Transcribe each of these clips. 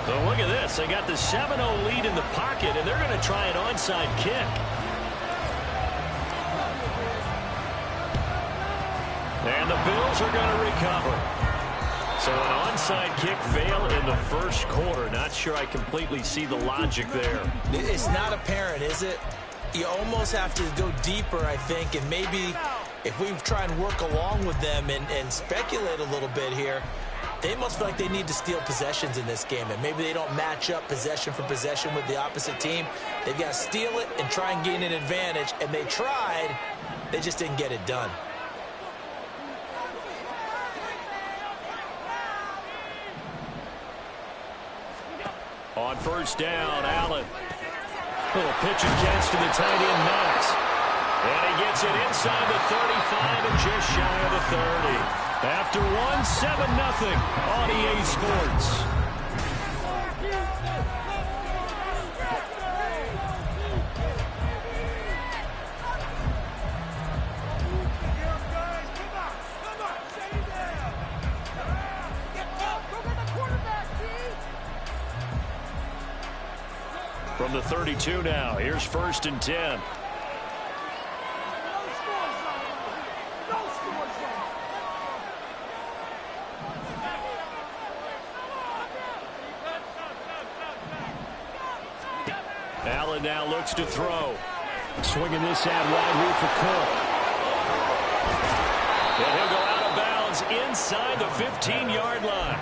Well, look at this. They got the 7-0 lead in the pocket, and they're going to try an onside kick. And the Bills are going to recover. So an onside kick fail in the first quarter. Not sure I completely see the logic there. It's not apparent, is it? You almost have to go deeper, I think, and maybe if we try and work along with them and speculate a little bit here, they must feel like they need to steal possessions in this game, and maybe they don't match up possession for possession with the opposite team. They've got to steal it and try and gain an advantage, and they tried. They just didn't get it done. On first down, Allen. Little pitch and catch to the tight end, Knox. And he gets it inside the 35 and just shy of the 30. After one, 7-0 on EA Sports. From the 32 now, here's 1st and 10. Allen now looks to throw. Swinging this out wide here for Cook. And he'll go out of bounds inside the 15-yard line.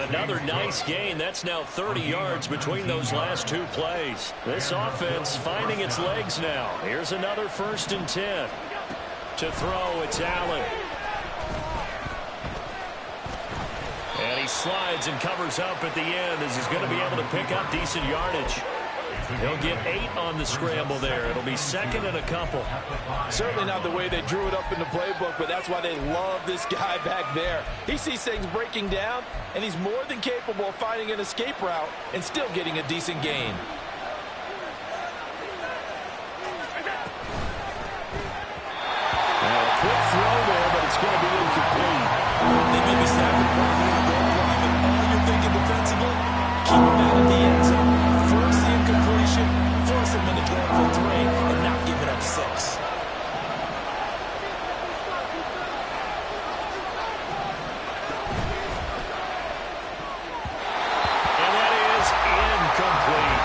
Another nice gain. That's now 30 yards between those last two plays. This offense finding its legs now. Here's another 1st and 10. To throw, it's Allen. And he slides and covers up at the end as he's going to be able to pick up decent yardage. He'll get 8 on the scramble there. It'll be 2nd and a couple. Certainly not the way they drew it up in the playbook, but that's why they love this guy back there. He sees things breaking down, and he's more than capable of finding an escape route and still getting a decent gain. Now, a quick throw there, but it's going to be incomplete. They may be snapping the ball here, but all you're thinking defensively, keep him out of the end zone. Force the incompletion, force him into going for 3, and not give it up 6. And that is incomplete.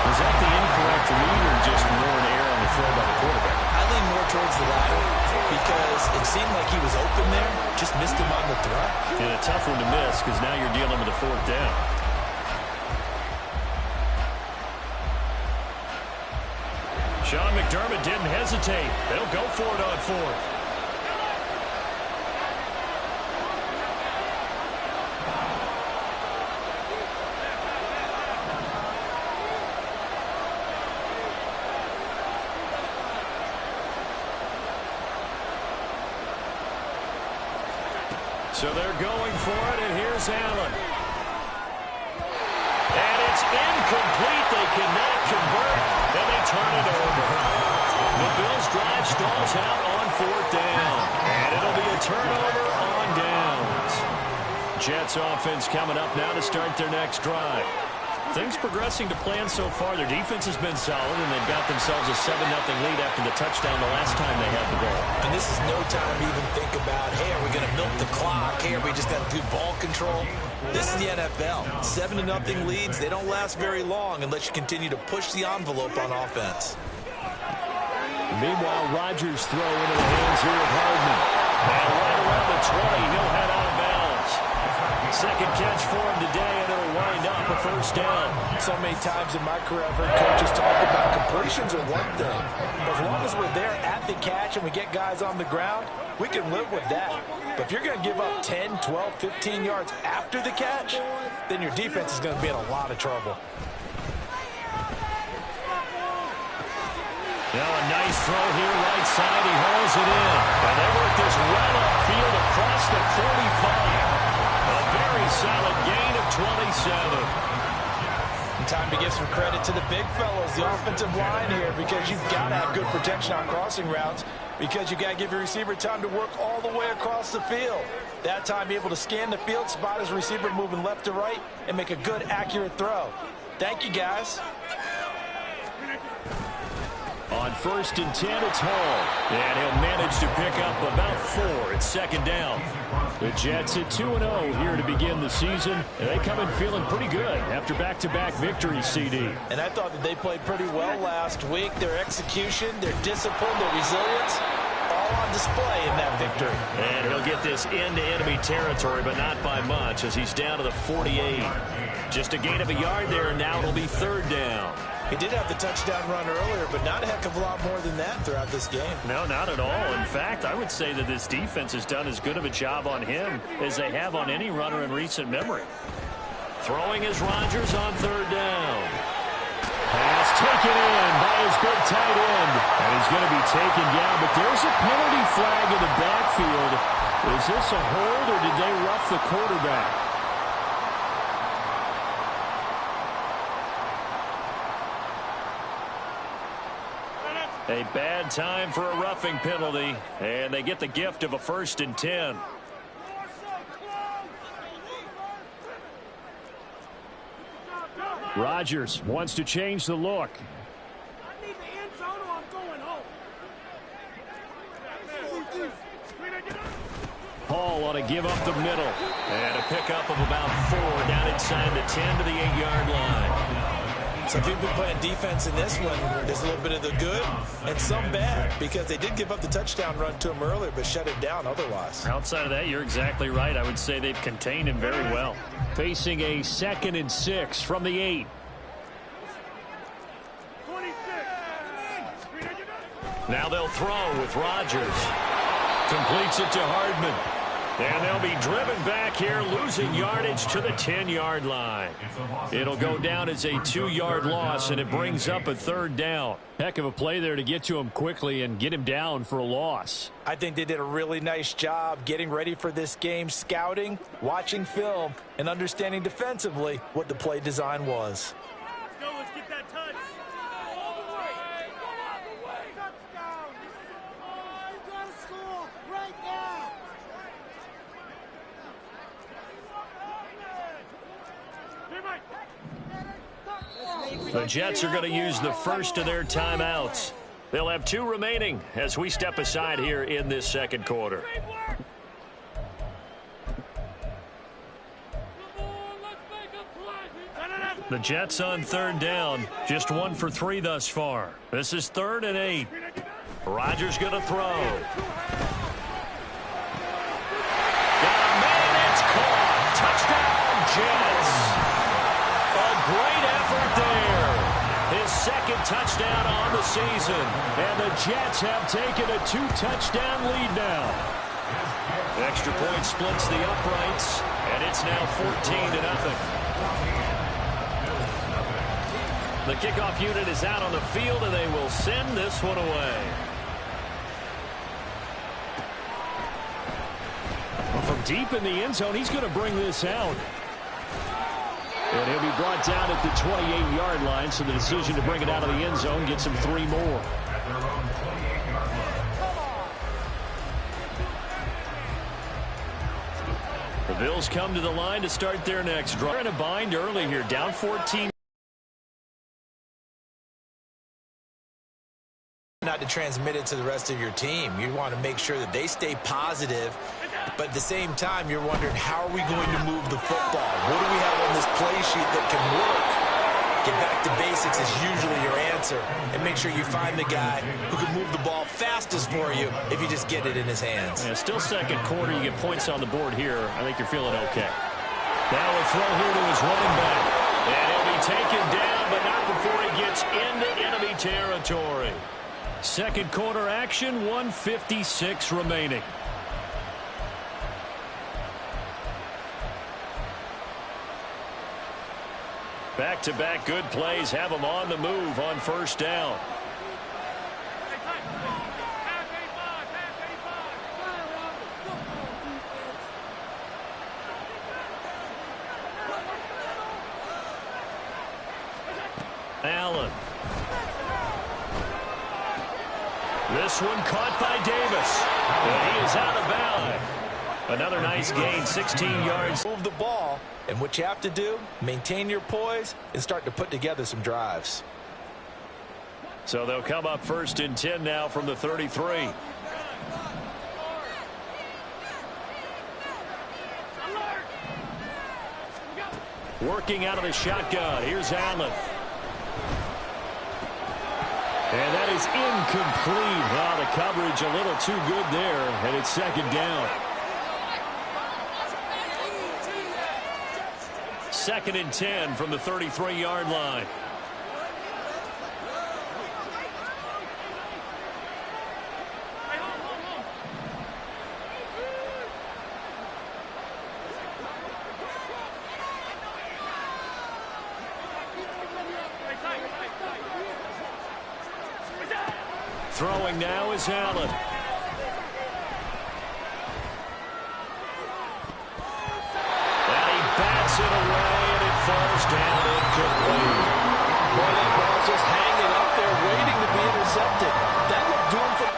Was that the incorrect read or just more an error on the throw by the quarterback? I lean more towards the latter because it seemed like he was open there, just missed him on the throw. And a tough one to miss because now you're dealing with a 4th down. Sean McDermott didn't hesitate. They'll go for it on 4th. So they're going for it, and here's Allen. And it's incomplete. They cannot convert, and they turn it over. The Bills drive stalls out on 4th down, and it'll be a turnover on downs. Jets offense coming up now to start their next drive. Things progressing to plan so far. Their defense has been solid, and they've got themselves a 7-0 lead after the touchdown the last time they had the ball. And this is no time to even think about, hey, are we going to milk the clock? Hey, are we just going to do ball control? This is the NFL. 7-0 leads, they don't last very long unless you continue to push the envelope on offense. Meanwhile, Rodgers throw into the hands here of Hardman. And right around the 20, he'll head out of bounds. Second catch for him today, and it'll wind up a 1st down. So many times in my career I've heard coaches talk about completions are one thing. As long as we're there at the catch and we get guys on the ground, we can live with that. But if you're going to give up 10, 12, 15 yards after the catch, then your defense is going to be in a lot of trouble. Now a nice throw here, right side. He hauls it in. And they work this well upfield across the 45. A very solid gain of 27. And time to give some credit to the big fellas, the offensive line here, because you've got to have good protection on crossing routes, because you've got to give your receiver time to work all the way across the field. That time, able to scan the field, spot his receiver moving left to right, and make a good, accurate throw. Thank you, guys. On 1st and 10, it's Hall. And he'll manage to pick up about 4 at second down. The Jets at 2-0 here to begin the season. And they come in feeling pretty good after back-to-back victories, CD. And I thought that they played pretty well last week. Their execution, their discipline, their resilience, all on display in that victory. And he'll get this into enemy territory, but not by much as he's down to the 48. Just a gain of a yard there, and now it'll be 3rd down. He did have the touchdown run earlier, but not a heck of a lot more than that throughout this game. No, not at all. In fact, I would say that this defense has done as good of a job on him as they have on any runner in recent memory. Throwing is Rodgers on 3rd down. Pass taken in by his big tight end. And he's going to be taken down, but there's a penalty flag in the backfield. Is this a hold, or did they rough the quarterback? A bad time for a roughing penalty, and they get the gift of a 1st and 10. Rodgers wants to change the look. I need the end zone or I'm going home. Hall ought to give up the middle. And a pickup of about 4 down inside the 10 to the 8-yard line. So if you've been playing defense in this one, there's a little bit of the good and some bad, because they did give up the touchdown run to him earlier, but shut it down otherwise. Outside of that, you're exactly right. I would say they've contained him very well. Facing a 2nd and 6 from the 8. 26. Now they'll throw with Rodgers. Completes it to Hardman. And they'll be driven back here, losing yardage to the 10-yard line. It'll go down as a 2-yard loss, and it brings up a 3rd down. Heck of a play there to get to him quickly and get him down for a loss. I think they did a really nice job getting ready for this game, scouting, watching film, and understanding defensively what the play design was. Let's go. Let's get that touch. All the way. All the way. Touchdown. Oh, you got to score right now. The Jets are going to use the first of their timeouts. They'll have 2 remaining as we step aside here in this 2nd quarter. The Jets on 3rd down, just 1 for 3 thus far. This is 3rd and 8. Rodgers going to throw. Got a man, it's caught. Touchdown, Jets. A great effort there. His 2nd touchdown on the season. And the Jets have taken a 2-touchdown lead now. Extra point splits the uprights, and it's now 14-0. The kickoff unit is out on the field, and they will send this one away. Well, from deep in the end zone, he's going to bring this out. And he'll be brought down at the 28-yard line, so the decision to bring it out of the end zone gets him 3 more. The Bills come to the line to start their next drive. They're in a bind early here, down 14. Not to transmit it to the rest of your team. You want to make sure that they stay positive, but at the same time, you're wondering, how are we going to move the football? What do we have on this play sheet that can work? Get back to basics is usually your answer, and make sure you find the guy who can move the ball fastest for you if you just get it in his hands. Yeah, still 2nd quarter. You get points on the board here. I think you're feeling okay. Now a throw here to his running back. And he'll be taken down, but not before he gets into enemy territory. 2nd quarter action, 1:56 remaining. Back-to-back good plays have them on the move on 1st down. Allen. This one caught by Davis. And he is out of bounds. Another nice gain, 16 yards. Move the ball, and what you have to do, maintain your poise and start to put together some drives. So they'll come up 1st and 10 now from the 33. Working out of the shotgun. Here's Allen. And that is incomplete. Well, the coverage a little too good there, and it's 2nd down. 2nd and 10 from the 33-yard line. Throwing now is Allen. And he bats it away, and it falls down incomplete. Boy, that ball's just hanging up there waiting to be intercepted. That looked doomed for...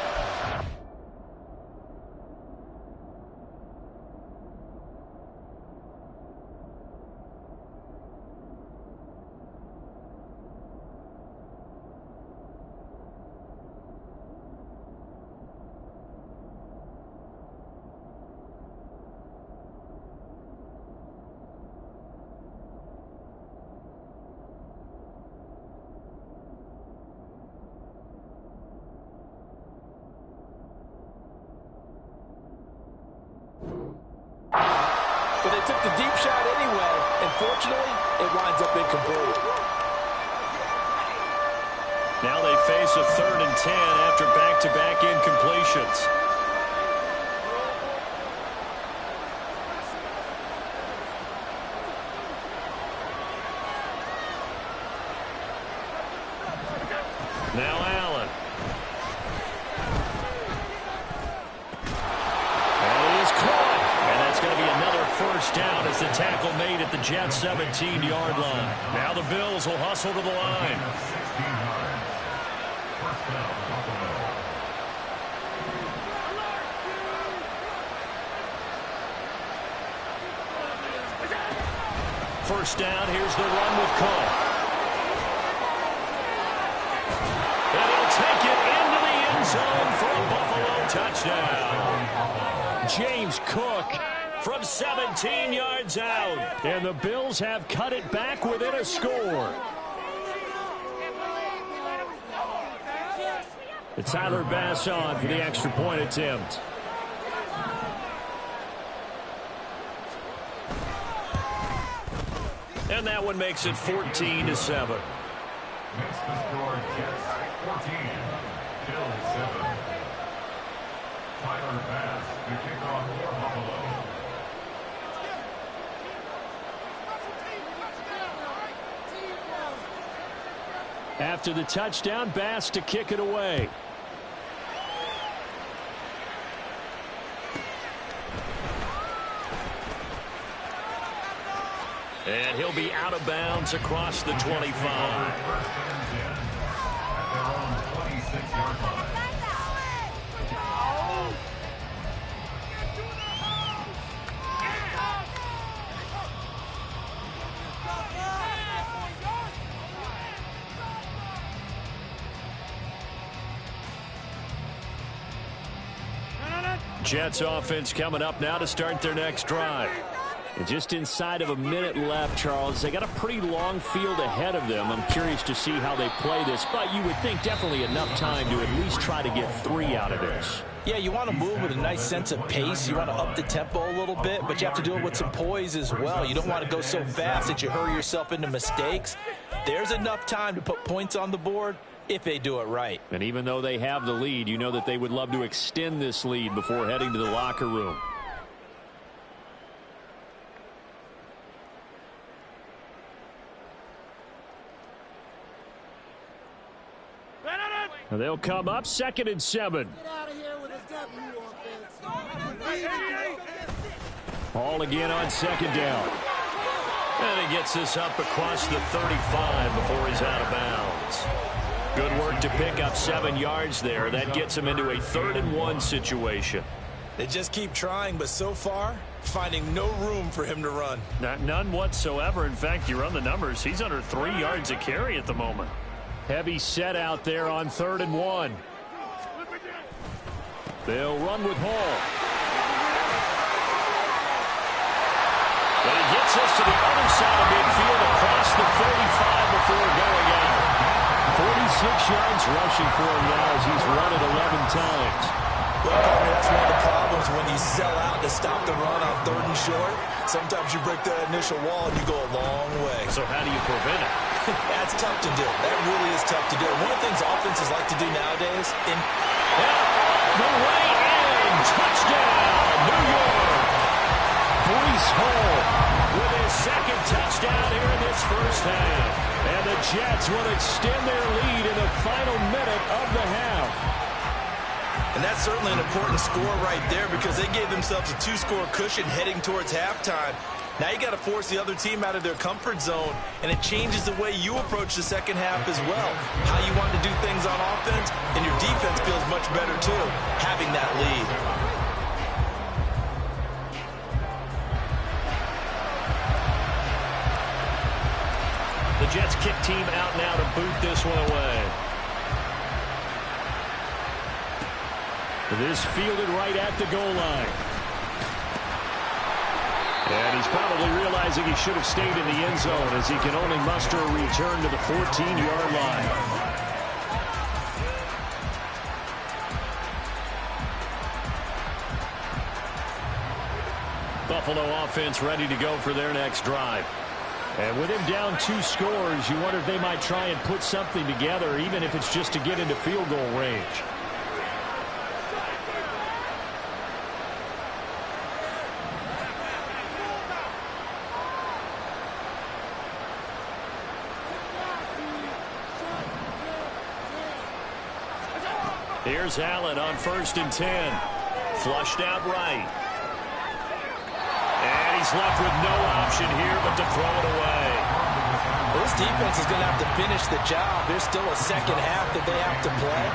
But they took the deep shot anyway, and fortunately, it winds up incomplete. Now they face a 3rd and 10 after back-to-back incompletions. Now Allen. And he is caught. And that's going to be another 1st down as the tackle made at the Jets' 17-yard line. Now the Bills will hustle to the line. First down, here's the run with Cook. And he'll take it into the end zone for a Buffalo touchdown. James Cook from 17 yards out. And the Bills have cut it back within a score. It's Tyler Bass on for the extra point attempt. And that one makes it 14-7. Makes the score Jets 14, Bills 7. Tyler Bass to kick off for Buffalo. After the touchdown, Bass to kick it away. And he'll be out of bounds across the 25. Jets offense coming up now to start their next drive. And just inside of a minute left, Charles. They got a pretty long field ahead of them. I'm curious to see how they play this, but you would think definitely enough time to at least try to get 3 out of this. Yeah, you want to move with a nice sense of pace. You want to up the tempo a little bit, but you have to do it with some poise as well. You don't want to go so fast that you hurry yourself into mistakes. There's enough time to put points on the board if they do it right. And even though they have the lead, you know that they would love to extend this lead before heading to the locker room. They'll come up 2nd and 7. Get out of here with a W offense. All again on 2nd down. And he gets this up across the 35 before he's out of bounds. Good work to pick up 7 yards there. That gets him into a 3rd and 1 situation. They just keep trying, but so far, finding no room for him to run. None whatsoever. In fact, you run the numbers. He's under 3 yards a carry at the moment. Heavy set out there on 3rd and 1. They'll run with Hall. But he gets us to the other side of midfield across the 45 before going out. 46 yards rushing for him now as he's run it 11 times. Well, partner, that's one of the problems when you sell out to stop the run on 3rd and short. Sometimes you break that initial wall and you go a long way. So how do you prevent it? That's tough to do. That really is tough to do. One of the things offenses like to do nowadays, the way in, touchdown, New York. Breece Hall with his 2nd touchdown here in this first half. And the Jets will extend their lead in the final minute of the half. and that's certainly an important score right there because they gave themselves a 2-score cushion heading towards halftime. Now you got to force the other team out of their comfort zone, and it changes the way you approach the second half as well. How you want to do things on offense, and your defense feels much better too, having that lead. The Jets kick team out now to boot this one away. This fielded right at the goal line. And he's probably realizing he should have stayed in the end zone as he can only muster a return to the 14-yard line. Buffalo offense ready to go for their next drive. And with him down 2 scores, you wonder if they might try and put something together, even if it's just to get into field goal range. Here's Allen on 1st and 10. Flushed out right. And he's left with no option here but to throw it away. This defense is going to have to finish the job. There's still a second half that they have to play.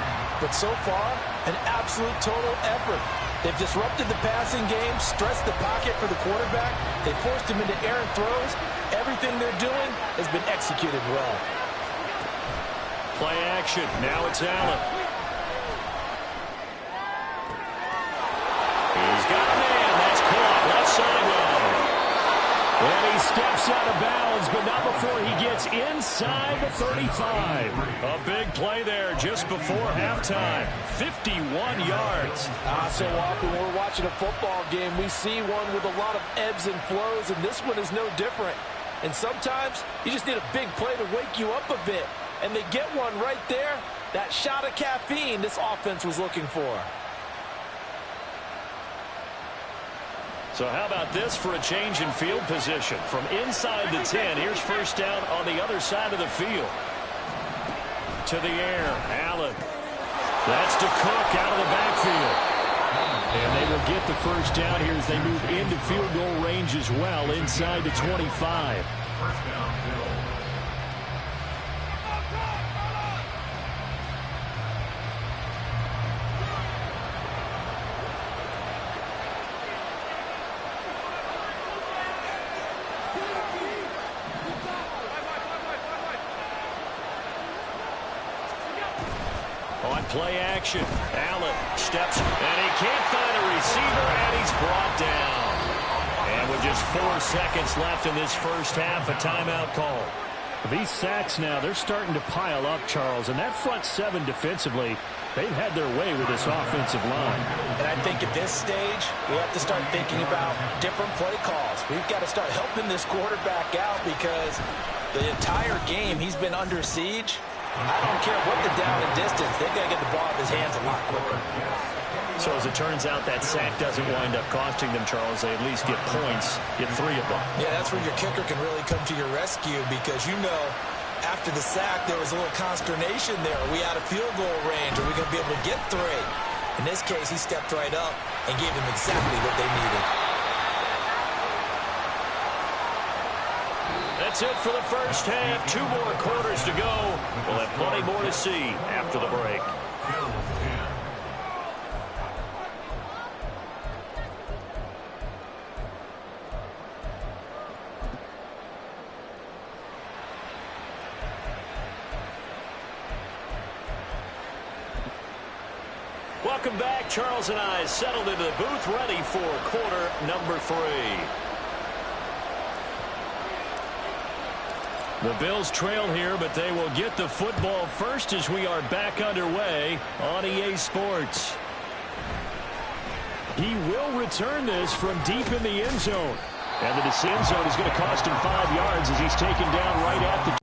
But so far, an absolute total effort. They've disrupted the passing game, stressed the pocket for the quarterback. They forced him into errant throws. Everything they're doing has been executed well. Play action. Now it's Allen. He's got a man. That's caught. Left sideline. And he steps out of bounds, but not before he gets inside the 35. A big play there just before halftime. 51 yards. So often when we're watching a football game, we see one with a lot of ebbs and flows, and this one is no different. And sometimes you just need a big play to wake you up a bit. And they get one right there. That shot of caffeine this offense was looking for. So how about this for a change in field position? From inside the 10, here's first down on the other side of the field. To the air, Allen. That's to Cook out of the backfield. And they will get the first down here as they move into field goal range as well, inside the 25. First down, Bills. On play action, Allen steps, and he can't find a receiver, and he's brought down. And with just 4 seconds left in this first half, a timeout call. These sacks now, they're starting to pile up, Charles, and that front 7 defensively, they've had their way with this offensive line. And I think at this stage, we have to start thinking about different play calls. We've got to start helping this quarterback out because the entire game he's been under siege. I don't care what the down and distance. They've got to get the ball out of his hands a lot quicker. So as it turns out, that sack doesn't wind up costing them, Charles. They at least get points, get 3 of them. Yeah, that's where your kicker can really come to your rescue because, you know, after the sack, there was a little consternation there. Are we out of field goal range? Are we going to be able to get 3? In this case, he stepped right up and gave them exactly what they needed. That's it for the first half. 2 more quarters to go. We'll have plenty more to see after the break. Welcome back. Charles and I settled into the booth, ready for quarter number 3. The Bills trail here, but they will get the football first as we are back underway on EA Sports. He will return this from deep in the end zone. And the end zone is going to cost him 5 yards as he's taken down right at the